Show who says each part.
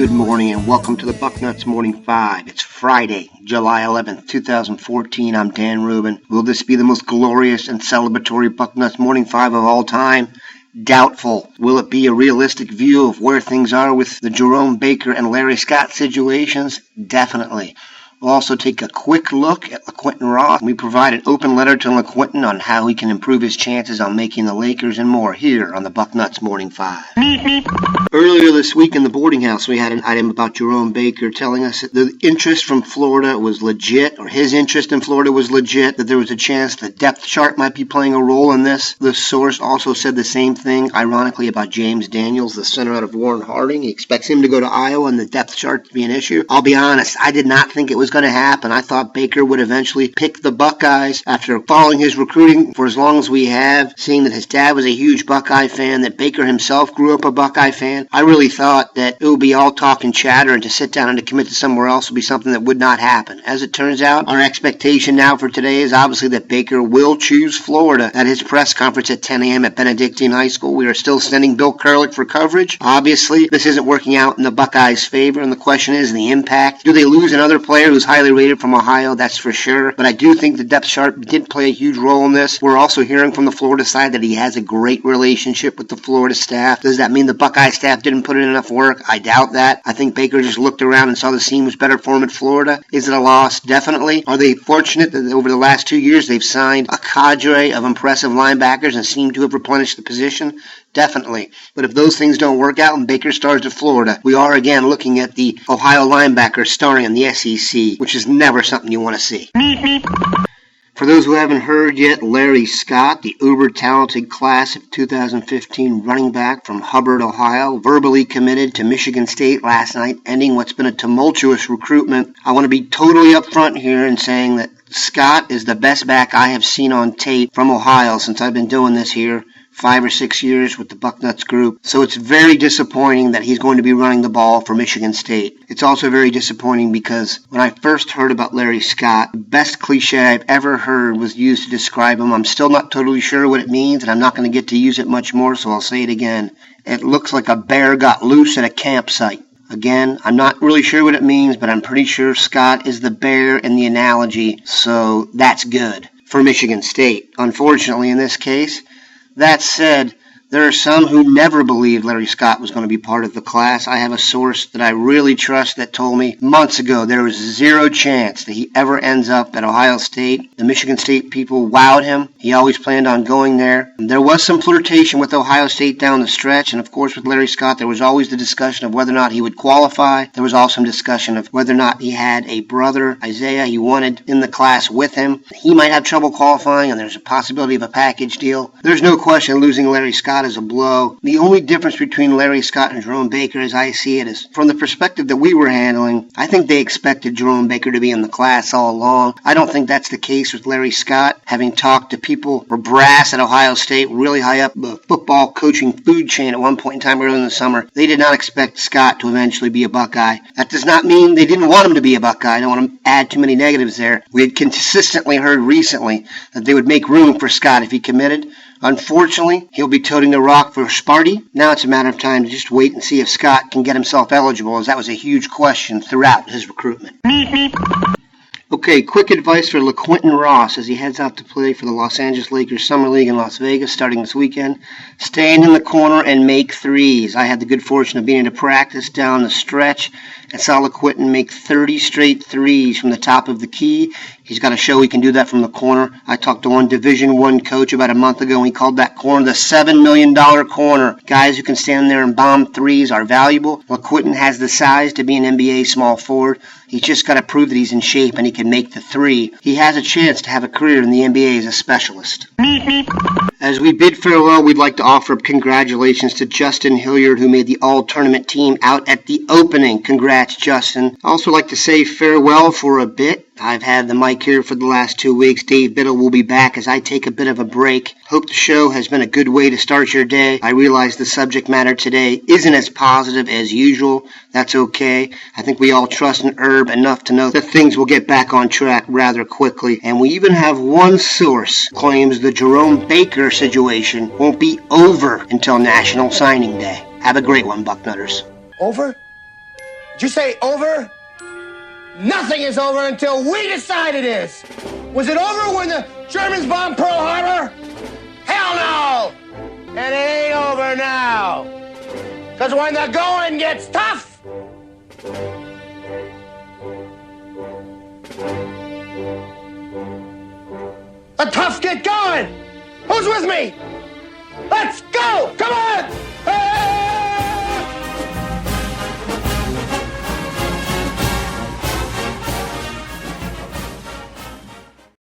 Speaker 1: Good morning and welcome to the Bucknuts Morning 5. It's Friday, July 11th, 2014. I'm Dan Rubin. Will this be the most glorious and celebratory Bucknuts Morning 5 of all time? Doubtful. Will it be a realistic view of where things are with the Jerome Baker and Larry Scott situations? Definitely. We'll also take a quick look at LaQuinton Ross. We provide an open letter to LaQuinton on how he can improve his chances on making the Lakers and more here on the Bucknuts Morning 5. Earlier this week in the boarding house, we had an item about Jerome Baker telling us that the interest from Florida was legit, or his interest in Florida was legit, that there was a chance the depth chart might be playing a role in this. The source also said the same thing, ironically, about James Daniels, the center out of Warren Harding. He expects him to go to Iowa and the depth chart to be an issue. I'll be honest, I did not think it was going to happen. I thought Baker would eventually pick the Buckeyes after following his recruiting for as long as we have, seeing that his dad was a huge Buckeye fan, that Baker himself grew up a Buckeye fan. I really thought that it would be all talk and chatter, and to sit down and to commit to somewhere else would be something that would not happen. As it turns out, our expectation now for today is obviously that Baker will choose Florida. At his press conference at 10 a.m. at Benedictine High School, we are still sending Bill Kurelic for coverage. Obviously, this isn't working out in the Buckeyes' favor, and the question is the impact. Do they lose another player who's highly rated from Ohio? That's for sure. But I do think the depth chart did play a huge role in this. We're also hearing from the Florida side that he has a great relationship with the Florida staff. Does that mean the Buckeye staff didn't put in enough work? I doubt that. I think Baker just looked around and saw the scene was better for him at Florida. Is it a loss? Definitely. Are they fortunate that over the last 2 years they've signed a cadre of impressive linebackers and seem to have replenished the position? Definitely. But if those things don't work out and Baker stars at Florida, we are again looking at the Ohio linebackers starring in the SEC, which is never something you want to see. For those who haven't heard yet, Larry Scott, the uber-talented class of 2015 running back from Hubbard, Ohio, verbally committed to Michigan State last night, ending what's been a tumultuous recruitment. I want to be totally upfront here in saying that Scott is the best back I have seen on tape from Ohio since I've been doing this here 5 or 6 years with the Bucknuts group. So it's very disappointing that he's going to be running the ball for Michigan State. It's also very disappointing because when I first heard about Larry Scott, the best cliche I've ever heard was used to describe him. I'm still not totally sure what it means, and I'm not going to get to use it much more, so I'll say it again. It looks like a bear got loose at a campsite. Again, I'm not really sure what it means, but I'm pretty sure Scott is the bear in the analogy, so that's good for Michigan State. Unfortunately, in this case, that said, there are some who never believed Larry Scott was going to be part of the class. I have a source that I really trust that told me months ago there was zero chance that he ever ends up at Ohio State. The Michigan State people wowed him. He always planned on going there. There was some flirtation with Ohio State down the stretch, and of course with Larry Scott there was always the discussion of whether or not he would qualify. There was also some discussion of whether or not he had a brother, Isaiah, he wanted in the class with him. He might have trouble qualifying, and there's a possibility of a package deal. There's no question losing Larry Scott is a blow. The only difference between Larry Scott and Jerome Baker, as I see it, is from the perspective that we were handling, I think they expected Jerome Baker to be in the class all along. I don't think that's the case with Larry Scott. Having talked to people or brass at Ohio State, really high up the football coaching food chain at one point in time early in the summer, they did not expect Scott to eventually be a Buckeye. That does not mean they didn't want him to be a Buckeye. I don't want to add too many negatives there. We had consistently heard recently that they would make room for Scott if he committed. Unfortunately, he'll be toting the rock for Sparty. Now it's a matter of time to just wait and see if Scott can get himself eligible, as that was a huge question throughout his recruitment. Okay, quick advice for LaQuinton Ross as he heads out to play for the Los Angeles Lakers Summer League in Las Vegas starting this weekend. Stand in the corner and make threes. I had the good fortune of being able to practice down the stretch and saw LaQuinton make 30 straight threes from the top of the key. He's got to show he can do that from the corner. I talked to one Division I coach about a month ago, and he called that corner the $7 million corner. Guys who can stand there and bomb threes are valuable. LaQuinton has the size to be an NBA small forward. He's just got to prove that he's in shape and he can make the three. He has a chance to have a career in the NBA as a specialist. As we bid farewell, we'd like to offer up congratulations to Justin Hilliard, who made the all-tournament team out at the opening. Congrats, Justin. I also like to say farewell for a bit. I've had the mic here for the last 2 weeks. Dave Biddle will be back as I take a bit of a break. Hope the show has been a good way to start your day. I realize the subject matter today isn't as positive as usual. That's okay. I think we all trust in Herb enough to know that things will get back on track rather quickly. And we even have one source claims the Jerome Baker situation won't be over until National Signing Day. Have a great one, Bucknutters.
Speaker 2: Over? Did you say over? Nothing is over until we decide it is. Was it over when the Germans bombed Pearl Harbor? Hell no! And it ain't over now. Because when the going gets tough, the toughs get going. Who's with me? Let's go! Come on! Hey!